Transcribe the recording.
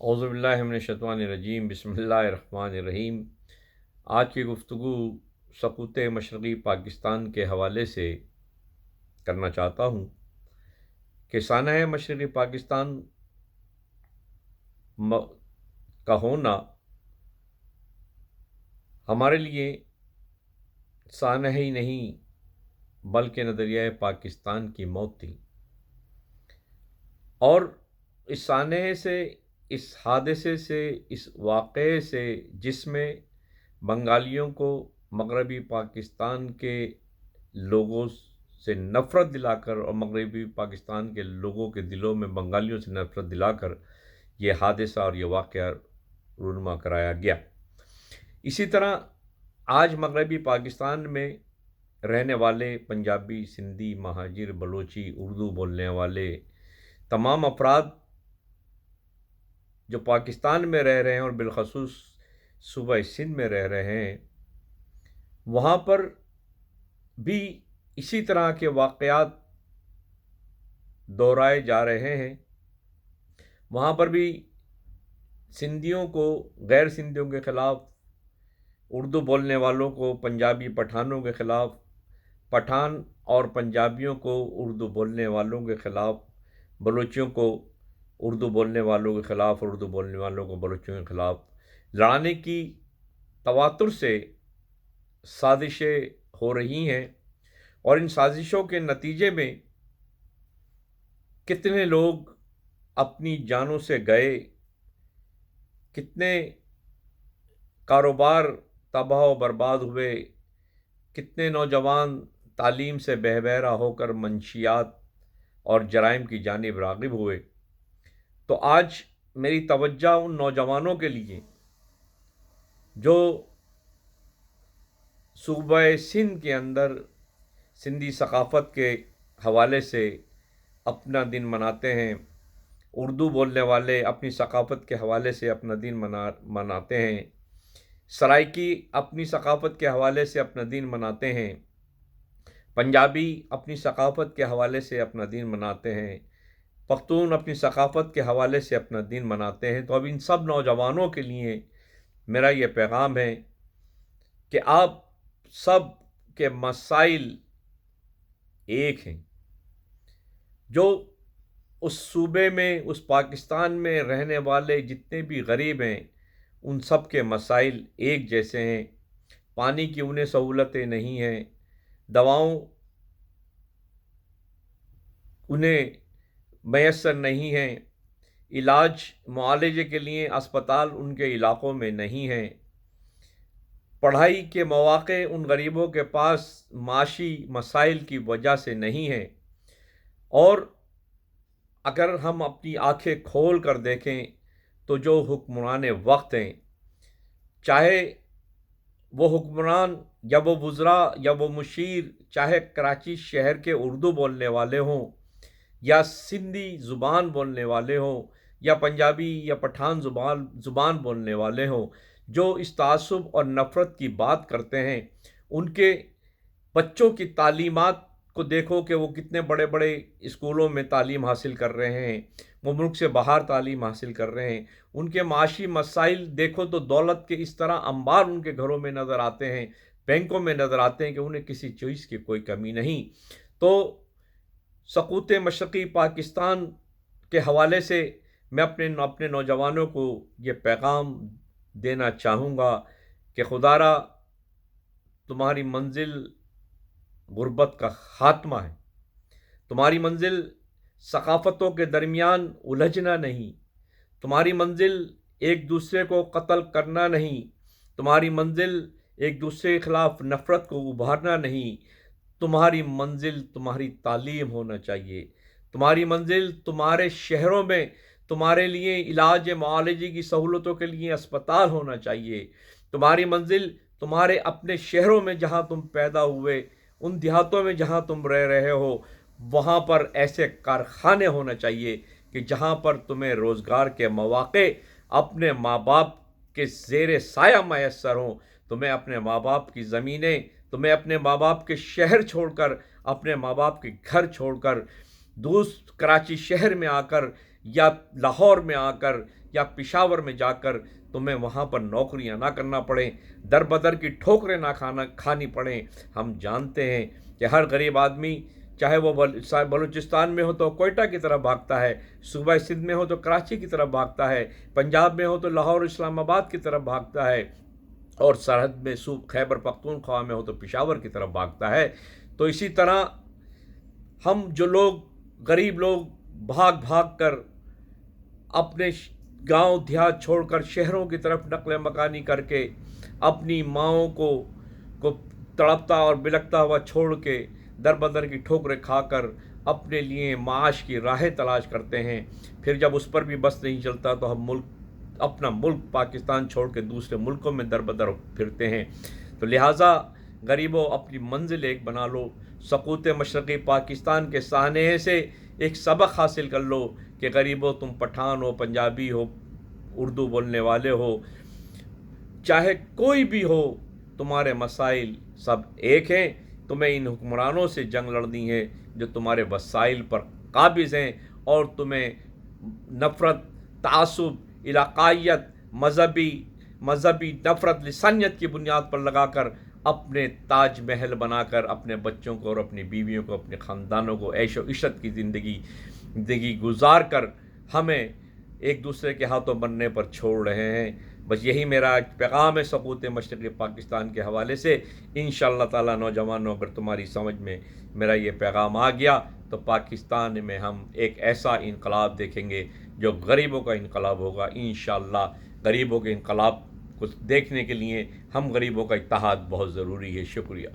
औज़ु बिल्लाहि मिनश्शैतानिर्रजीम बिस्मिल्लाहिर्रहमानिर्रहीम। आज की गुफ्तगू सकूत मशरक़ी पाकिस्तान के हवाले से करना चाहता हूँ कि सानह मशरक़ी पाकिस्तान म- का होना हमारे लिए सानह ही नहीं बल्कि नज़रिया पाकिस्तान की मौत थी। और इस सानह से, इस हादसे से, इस वाक़े से, जिसमें बंगालियों को मगरबी पाकिस्तान के लोगों से नफ़रत दिलाकर और मगरबी पाकिस्तान के लोगों के दिलों में बंगालियों से नफ़रत दिलाकर ये हादसा और ये वाक़या रूनुमा कराया गया। इसी तरह आज मगरबी पाकिस्तान में रहने वाले पंजाबी, सिंधी, महाजिर, बलोची, उर्दू बोलने वाले तमाम अफराद जो पाकिस्तान में रह रहे हैं और बिलखसूस सूबा सिंध में रह रहे हैं, वहाँ पर भी इसी तरह के वाक़यात दोहराए जा रहे हैं। वहाँ पर भी सिंधियों को गैर सिंधियों के ख़िलाफ़, उर्दू बोलने वालों को पंजाबी पठानों के ख़िलाफ़, पठान और पंजाबियों को उर्दू बोलने वालों के ख़िलाफ़, बलोचियों को उर्दू बोलने वालों के ख़िलाफ़, उर्दू बोलने वालों को बलोचियों के ख़िलाफ़ लड़ाने की तवातुर से साजिशें हो रही हैं। और इन साजिशों के नतीजे में कितने लोग अपनी जानों से गए, कितने कारोबार तबाह व बर्बाद हुए, कितने नौजवान तालीम से बहबहरा होकर मंशियात और जराइम की जानिब राग़िब हुए। तो आज मेरी तवज्जो उन नौजवानों के लिए जो सूबा सिंध के अंदर सिंधी सकाफ़त के हवाले से अपना दिन मनाते हैं, उर्दू बोलने वाले अपनी सकाफ़त के हवाले से अपना दिन मनाते हैं, सराइकी अपनी सकाफ़त के हवाले से अपना दिन मनाते हैं, पंजाबी अपनी सकाफ़त के हवाले से अपना दिन मनाते हैं, पख्तून अपनी सकाफ़त के हवाले से अपना दिन मनाते हैं। तो अब इन सब नौजवानों के लिए मेरा ये पैगाम है कि आप सब के मसाइल एक हैं। जो उस सूबे में, उस पाकिस्तान में रहने वाले जितने भी गरीब हैं, उन सब के मसाइल एक जैसे हैं। पानी की उन्हें सहूलतें नहीं हैं, दवाओं उन्हें मैसर नहीं हैं, इलाज मुआलजे के लिए अस्पताल उनके इलाक़ों में नहीं हैं, पढ़ाई के मौक़े उन गरीबों के पास माशी मसाइल की वजह से नहीं हैं। और अगर हम अपनी आँखें खोल कर देखें तो जो हुक्मरान वक्त हैं, चाहे वो हुक्मरान या वो वज़रा या वो मुशीर, चाहे कराची शहर के उर्दू बोलने वाले हों या सिंधी ज़ुबान बोलने वाले हों या पंजाबी या पठान ज़ुबान बोलने वाले हों, जो इस तासुब और नफ़रत की बात करते हैं, उनके बच्चों की तालीमात को देखो कि वो कितने बड़े बड़े स्कूलों में तालीम हासिल कर रहे हैं, वो मुल्क से बाहर तालीम हासिल कर रहे हैं। उनके माशी मसाइल देखो तो दौलत के इस तरह अंबार उनके घरों में नज़र आते हैं, बैंकों में नज़र आते हैं कि उन्हें किसी चीज़ की कोई कमी नहीं। तो सकूत मशरक़ी पाकिस्तान के हवाले से मैं अपने नौजवानों को ये पैगाम देना चाहूँगा कि खुदारा तुम्हारी मंजिल गुर्बत का ख़ात्मा है, तुम्हारी मंजिल सकाफ़तों के दरमियान उलझना नहीं, तुम्हारी मंजिल एक दूसरे को कत्ल करना नहीं, तुम्हारी मंजिल एक दूसरे के ख़िलाफ़ नफ़रत को उभारना नहीं, तुम्हारी मंजिल तुम्हारी तालीम होना चाहिए, तुम्हारी मंजिल तुम्हारे शहरों में तुम्हारे लिए इलाज मुआलजे की सहूलतों के लिए अस्पताल होना चाहिए, तुम्हारी मंजिल तुम्हारे अपने शहरों में जहाँ तुम पैदा हुए, उन देहातों में जहाँ तुम रह रहे हो, वहाँ पर ऐसे कारखाने होना चाहिए कि जहाँ पर तुम्हें रोज़गार के मौक़े अपने माँ बाप के ज़ेर साया मैसर हों। तुम्हें अपने माँ बाप की ज़मीनें, तुम्हें अपने माँ बाप के शहर छोड़कर, अपने माँ बाप के घर छोड़कर कराची शहर में आकर یا لاہور میں آ کر یا پشاور میں جا کر تمہیں وہاں پر نوکریاں نہ کرنا پڑیں، در بدر کی ٹھوکریں نہ کھانی پڑیں۔ ہم جانتے ہیں کہ ہر غریب آدمی چاہے وہ بلوچستان میں ہو تو کوئٹہ کی طرف بھاگتا ہے، صوبہ سندھ میں ہو تو کراچی کی طرف بھاگتا ہے، پنجاب میں ہو تو لاہور اسلام آباد کی طرف بھاگتا ہے، اور سرحد میں خیبر پختونخوا میں ہو تو پشاور کی طرف بھاگتا ہے۔ تو اسی طرح ہم جو لوگ غریب لوگ بھاگ بھاگ کر اپنے گاؤں دیہات چھوڑ کر شہروں کی طرف نقل مکانی کر کے اپنی ماؤں کو تڑپتا اور بلکتا ہوا چھوڑ کے در بدر کی ٹھوکریں کھا کر اپنے لیے معاش کی راہیں تلاش کرتے ہیں، پھر جب اس پر بھی بس نہیں چلتا تو ہم اپنا ملک پاکستان چھوڑ کے دوسرے ملکوں میں در بدر پھرتے ہیں۔ تو لہٰذا غریبوں اپنی منزل ایک بنا لو، سقوط مشرقی پاکستان کے سانحے سے ایک سبق حاصل کر لو کہ غریبوں تم پٹھان ہو، پنجابی ہو، اردو بولنے والے ہو، چاہے کوئی بھی ہو، تمہارے مسائل سب ایک ہیں۔ تمہیں ان حکمرانوں سے جنگ لڑنی ہے جو تمہارے وسائل پر قابض ہیں اور تمہیں نفرت، تعصب، علاقائیت، مذہبی نفرت، لسانیت کی بنیاد پر لگا کر اپنے تاج محل بنا کر اپنے بچوں کو اور اپنی بیویوں کو، اپنے خاندانوں کو عیش و عشرت کی زندگی گزار کر ہمیں ایک دوسرے کے ہاتھوں بننے پر چھوڑ رہے ہیں۔ بس یہی میرا پیغام ہے سقوط مشرقی پاکستان کے حوالے سے۔ انشاءاللہ تعالیٰ نوجوانوں، اگر تمہاری سمجھ میں میرا یہ پیغام آ گیا تو پاکستان میں ہم ایک ایسا انقلاب دیکھیں گے جو غریبوں کا انقلاب ہوگا۔ انشاءاللہ غریبوں کے انقلاب کو دیکھنے کے لیے ہم غریبوں کا اتحاد بہت ضروری ہے۔ شکریہ۔